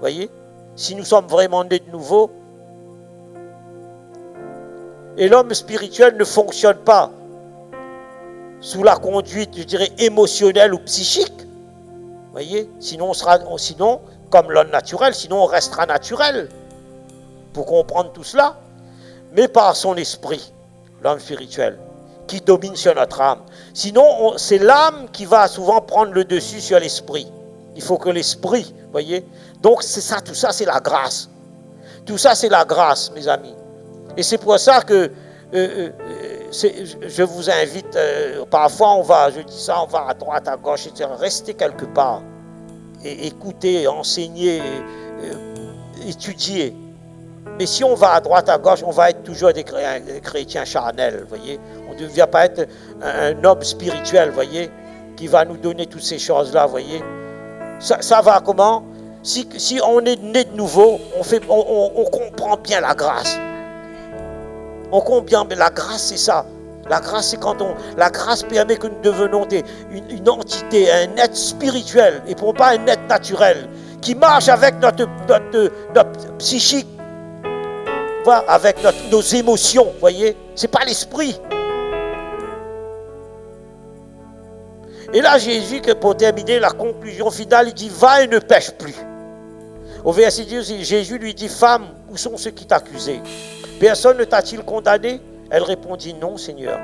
voyez, si nous sommes vraiment nés de nouveau, et l'homme spirituel ne fonctionne pas sous la conduite, je dirais, émotionnelle ou psychique, voyez, sinon, comme l'homme naturel, sinon on restera naturel, pour comprendre tout cela, mais par son esprit, l'homme spirituel, qui domine sur notre âme. Sinon, c'est l'âme qui va souvent prendre le dessus sur l'esprit. Il faut que l'esprit, voyez. Donc, c'est ça, tout ça, c'est la grâce. Tout ça, c'est la grâce, mes amis. Et c'est pour ça que je vous invite, parfois on va à droite, à gauche, etc. Restez quelque part et écoutez, enseignez, étudiez. Mais si on va à droite, à gauche, on va être toujours des chrétiens charnels, voyez. On ne devient pas être un homme spirituel, voyez, qui va nous donner toutes ces choses-là, voyez. Ça va comment? Si on est né de nouveau, on comprend bien la grâce. On comprend bien, mais la grâce, c'est ça. La grâce, c'est la grâce permet que nous devenons une entité, un être spirituel, et pour pas un être naturel, qui marche avec notre psychique, avec nos émotions, voyez. C'est pas l'esprit. Et là, Jésus, pour terminer la conclusion finale, il dit, va et ne pêche plus. Au verset 10, Jésus lui dit, femme, où sont ceux qui t'accusaient? Personne ne t'a-t-il condamné? Elle répondit, non, Seigneur.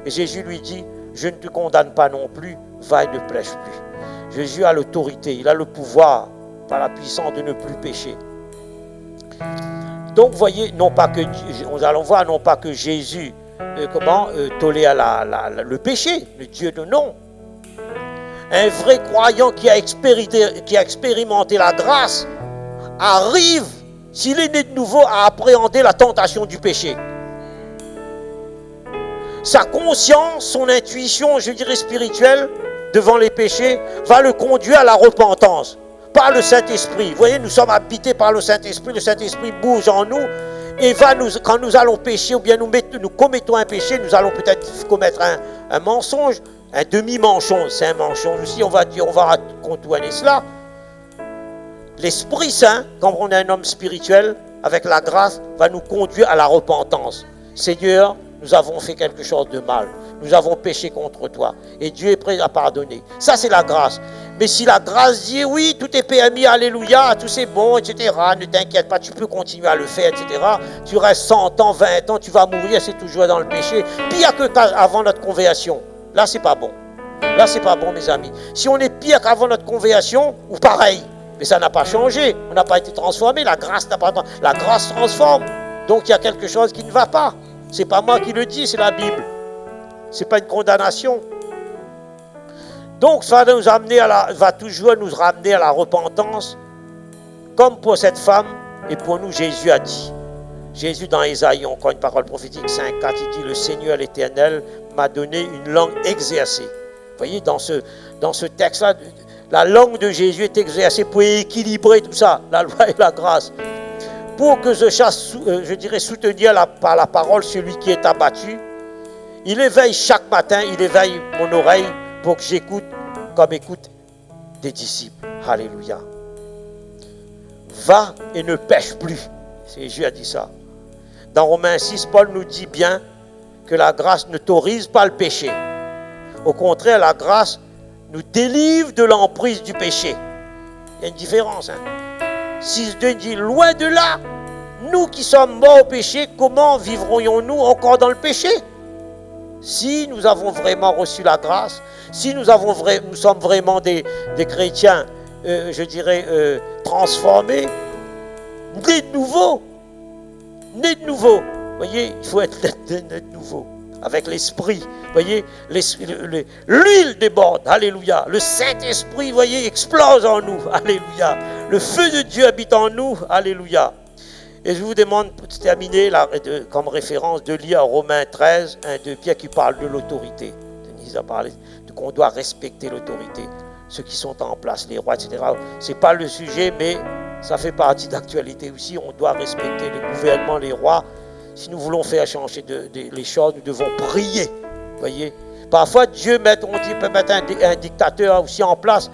Et Jésus lui dit, je ne te condamne pas non plus, va et ne pêche plus. Jésus a l'autorité, il a le pouvoir, par la puissance de ne plus pécher. Donc, voyez, nous allons voir, non pas que Jésus, tolère le péché, le Dieu de non. Un vrai croyant qui a expérimenté la grâce arrive, s'il est né de nouveau, à appréhender la tentation du péché. Sa conscience, son intuition, je dirais spirituelle, devant les péchés, va le conduire à la repentance, par le Saint-Esprit. Vous voyez, nous sommes habités par le Saint-Esprit bouge en nous, et quand nous allons pécher, ou bien nous commettons un péché, nous allons peut-être commettre un mensonge, un demi-mensonge, c'est un mensonge aussi, on va contourner cela. L'Esprit Saint, quand on est un homme spirituel, avec la grâce, va nous conduire à la repentance. Seigneur, nous avons fait quelque chose de mal. Nous avons péché contre toi. Et Dieu est prêt à pardonner. Ça, c'est la grâce. Mais si la grâce dit, oui, tout est permis, alléluia, tout c'est bon, etc., ne t'inquiète pas, tu peux continuer à le faire, etc., tu restes 100 ans, 20 ans, tu vas mourir, c'est toujours dans le péché. Pire qu'avant notre conversion. Là, c'est pas bon. Là, c'est pas bon, mes amis. Si on est pire qu'avant notre conversion, ou pareil, mais ça n'a pas changé, on n'a pas été transformé, la grâce transforme. Donc, il y a quelque chose qui ne va pas. C'est pas moi qui le dis, c'est la Bible. C'est pas une condamnation. Donc, ça va toujours nous ramener à la repentance, comme pour cette femme, et pour nous, Jésus a dit. Jésus, dans Ésaïe, encore une parole prophétique 5:4, il dit, le Seigneur l'Éternel m'a donné une langue exercée. Vous voyez, dans ce texte-là, la langue de Jésus est exercée pour équilibrer tout ça, la loi et la grâce. Pour que je sache, je dirais, soutenir par la parole celui qui est abattu. Il éveille chaque matin, il éveille mon oreille pour que j'écoute comme écoute des disciples. Alléluia. Va et ne pêche plus. Jésus a dit ça. Dans Romains 6, Paul nous dit bien que la grâce n'autorise pas le péché. Au contraire, la grâce nous délivre de l'emprise du péché. Il y a une différence. 6.2 dit, loin de là, nous qui sommes morts au péché, comment vivrons-nous encore dans le péché? Si nous avons vraiment reçu la grâce, si nous sommes vraiment des chrétiens, je dirais, transformés, nés de nouveau. Nés de nouveau. Vous voyez, il faut être né de nouveau. Avec l'esprit, vous voyez, l'huile déborde, alléluia. Le Saint-Esprit, vous voyez, explose en nous, alléluia. Le feu de Dieu habite en nous, alléluia. Et je vous demande, pour terminer, comme référence, de lire Romains 13, 1-2 Pierre qui parle de l'autorité. Denise a parlé qu'on doit respecter l'autorité. Ceux qui sont en place, les rois, etc. Ce n'est pas le sujet, mais ça fait partie d'actualité aussi. On doit respecter les gouvernements, les rois. Si nous voulons faire changer les choses, nous devons prier. Voyez, Parfois, Dieu peut mettre un dictateur aussi en place.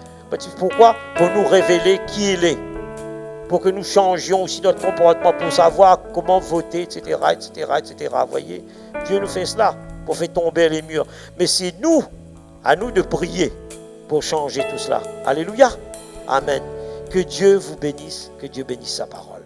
Pourquoi? Pour nous révéler qui il est. Pour que nous changions aussi notre comportement, pour savoir comment voter, etc., etc., etc. Vous voyez, Dieu nous fait cela, pour faire tomber les murs. Mais c'est nous, à nous de prier pour changer tout cela. Alléluia. Amen. Que Dieu vous bénisse, que Dieu bénisse sa parole.